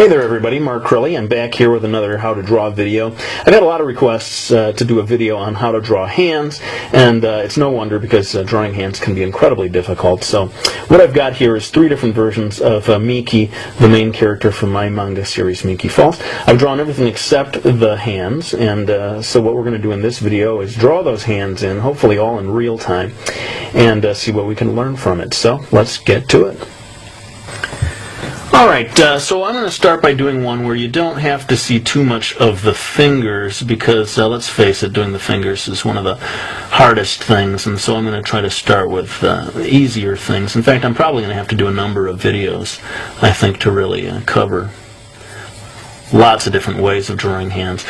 Hey there everybody, Mark Crilley. I'm back here with another how to draw video. I've had a lot of requests to do a video on how to draw hands, and it's no wonder because drawing hands can be incredibly difficult. So what I've got here is 3 different versions of Miki, the main character from my manga series Miki Falls. I've drawn everything except the hands, and so what we're going to do in this video is draw those hands in, hopefully all in real time, and see what we can learn from it. So let's get to it. Alright, so I'm going to start by doing one where you don't have to see too much of the fingers because, let's face it, doing the fingers is one of the hardest things, and so I'm going to try to start with easier things. In fact, I'm probably going to have to do a number of videos, I think, to really cover lots of different ways of drawing hands.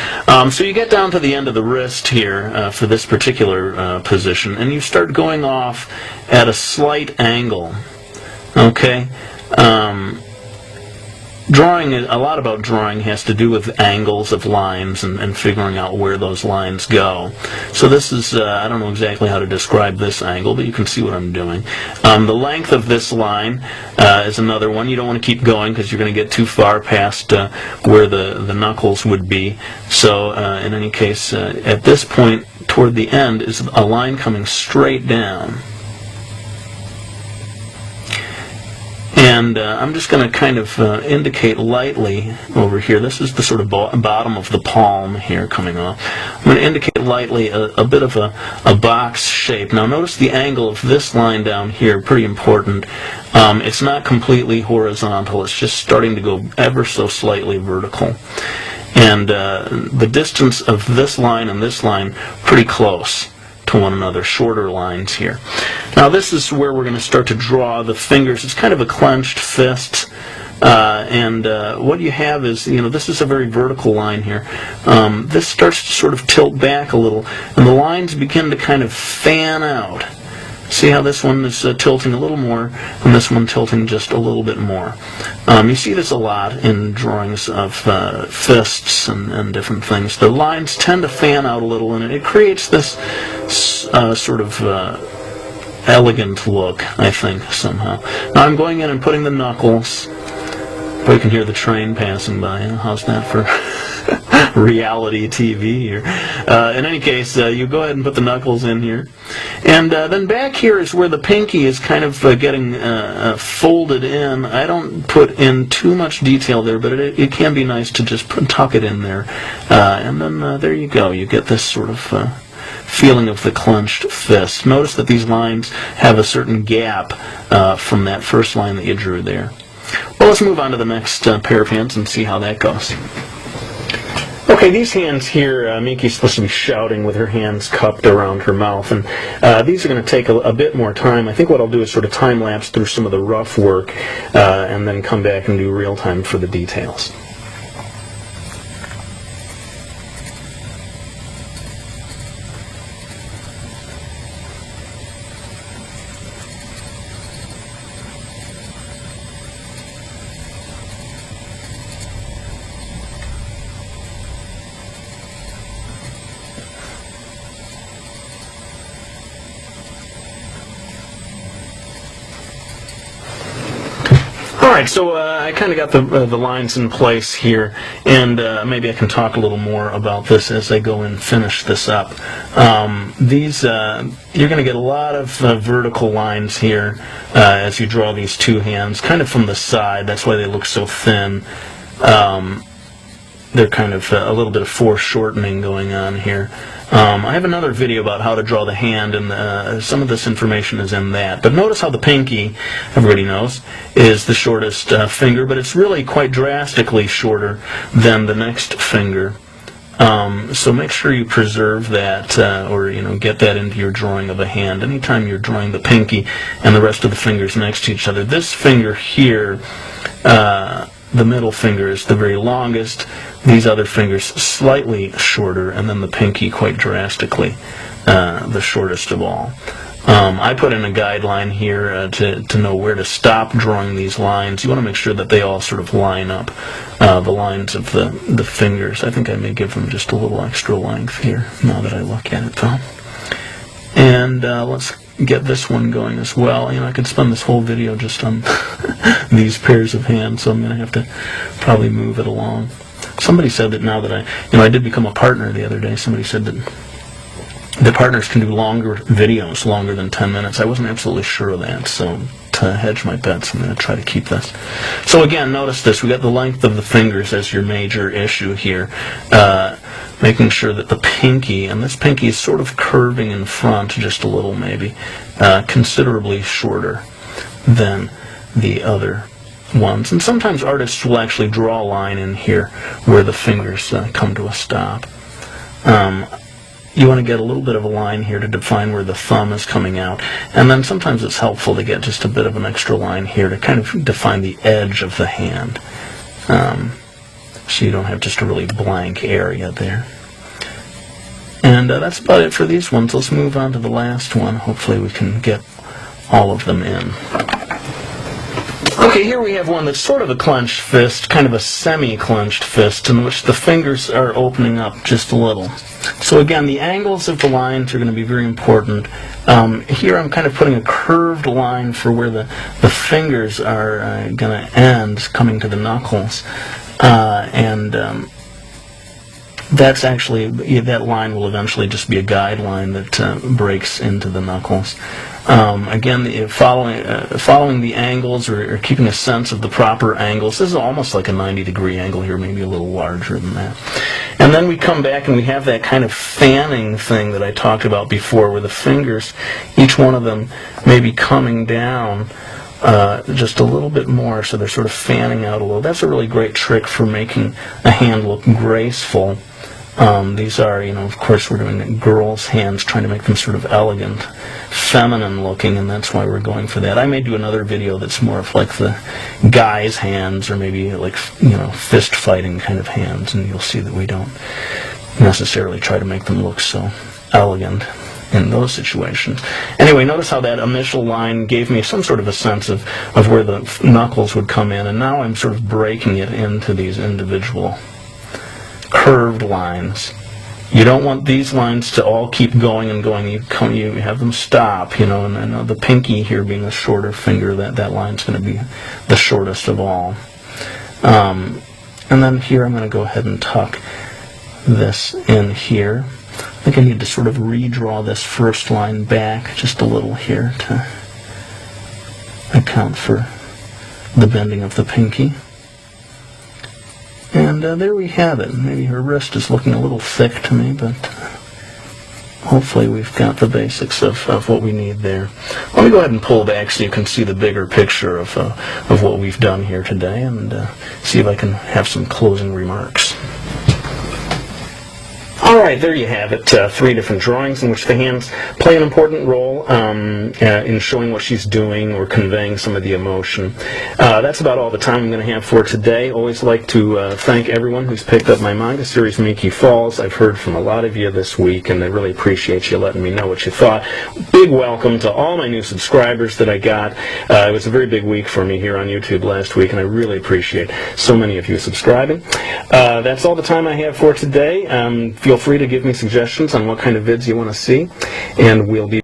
So you get down to the end of the wrist here for this particular position, and you start going off at a slight angle. Okay? A lot about drawing has to do with angles of lines and figuring out where those lines go. So this is, I don't know exactly how to describe this angle, but you can see what I'm doing. The length of this line is another one. You don't want to keep going because you're going to get too far past where the knuckles would be. So in any case, at this point toward the end is a line coming straight down. And I'm just going to kind of indicate lightly over here. This is the sort of bottom of the palm here coming off. I'm going to indicate lightly a bit of a box shape. Now notice the angle of this line down here, pretty important. It's not completely horizontal. It's just starting to go ever so slightly vertical. And the distance of this line and this line, pretty close to one another, shorter lines here. Now this is where we're going to start to draw the fingers. It's kind of a clenched fist, and what you have is, this is a very vertical line here. This starts to sort of tilt back a little, and the lines begin to kind of fan out. See how this one is tilting a little more, and this one tilting just a little bit more. You see this a lot in drawings of fists and different things. The lines tend to fan out a little, and it creates this sort of elegant look, I think, somehow. Now I'm going in and putting the knuckles. Boy, you can hear the train passing by. How's that for reality TV here? In any case, you go ahead and put the knuckles in here. And then back here is where the pinky is kind of getting folded in. I don't put in too much detail there, but it can be nice to just tuck it in there. And then there you go. You get this sort of feeling of the clenched fist. Notice that these lines have a certain gap from that first line that you drew there. Well, let's move on to the next pair of hands and see how that goes. Okay, these hands here, Miki's supposed to be shouting with her hands cupped around her mouth, and these are going to take a bit more time. I think what I'll do is sort of time-lapse through some of the rough work and then come back and do real-time for the details. Alright, so I kind of got the lines in place here, and maybe I can talk a little more about this as I go and finish this up. You're going to get a lot of vertical lines here as you draw these two hands, kind of from the side. That's why they look so thin. They're kind of a little bit of foreshortening going on here. I have another video about how to draw the hand, and some of this information is in that. But notice how the pinky, everybody knows, is the shortest finger, but it's really quite drastically shorter than the next finger. So make sure you preserve that, or get that into your drawing of a hand. Anytime you're drawing the pinky and the rest of the fingers next to each other, this finger here, the middle finger is the very longest, these other fingers slightly shorter, and then the pinky quite drastically the shortest of all. I put in a guideline here to know where to stop drawing these lines. You want to make sure that they all sort of line up, the lines of the fingers. I think I may give them just a little extra length here, now that I look at it, though. And let's get this one going as well. I could spend this whole video just on these pairs of hands, so I'm going to have to probably move it along. Somebody said that now that I did become a partner the other day, somebody said that the partners can do longer videos, longer than 10 minutes. I wasn't absolutely sure of that, so to hedge my bets, I'm going to try to keep this. So again, notice this. We got the length of the fingers as your major issue here. Making sure that the pinky, and this pinky is sort of curving in front just a little maybe, considerably shorter than the other ones. And sometimes artists will actually draw a line in here where the fingers come to a stop. You want to get a little bit of a line here to define where the thumb is coming out. And then sometimes it's helpful to get just a bit of an extra line here to kind of define the edge of the hand. So you don't have just a really blank area there. And that's about it for these ones. Let's move on to the last one. Hopefully we can get all of them in. Okay, here we have one that's sort of a clenched fist, kind of a semi-clenched fist, in which the fingers are opening up just a little. So again, the angles of the lines are going to be very important. Here I'm kind of putting a curved line for where the fingers are going to end, coming to the knuckles. That's actually, that line will eventually just be a guideline that breaks into the knuckles. Again, following the angles or keeping a sense of the proper angles. This is almost like a 90-degree angle here, maybe a little larger than that. And then we come back and we have that kind of fanning thing that I talked about before, where the fingers, each one of them may be coming down just a little bit more, so they're sort of fanning out a little. That's a really great trick for making a hand look graceful. These are, of course we're doing girls' hands, trying to make them sort of elegant, feminine looking, and that's why we're going for that. I may do another video that's more of like the guy's hands, or maybe like, fist fighting kind of hands, and you'll see that we don't necessarily try to make them look so elegant in those situations. Anyway, notice how that initial line gave me some sort of a sense of where the knuckles would come in, and now I'm sort of breaking it into these individual curved lines. You don't want these lines to all keep going and going. You have them stop, and the pinky here being the shorter finger, that line's going to be the shortest of all. And then here I'm going to go ahead and tuck this in here. I think I need to sort of redraw this first line back just a little here to account for the bending of the pinky. And there we have it. Maybe her wrist is looking a little thick to me, but hopefully we've got the basics of what we need there. Let me go ahead and pull back so you can see the bigger picture of what we've done here today, and see if I can have some closing remarks. Alright, there you have it. 3 different drawings in which the hands play an important role in showing what she's doing or conveying some of the emotion. That's about all the time I'm going to have for today. Always like to thank everyone who's picked up my manga series, Miki Falls. I've heard from a lot of you this week, and I really appreciate you letting me know what you thought. Big welcome to all my new subscribers that I got. It was a very big week for me here on YouTube last week, and I really appreciate so many of you subscribing. That's all the time I have for today. Feel free to give me suggestions on what kind of vids you want to see, and we'll be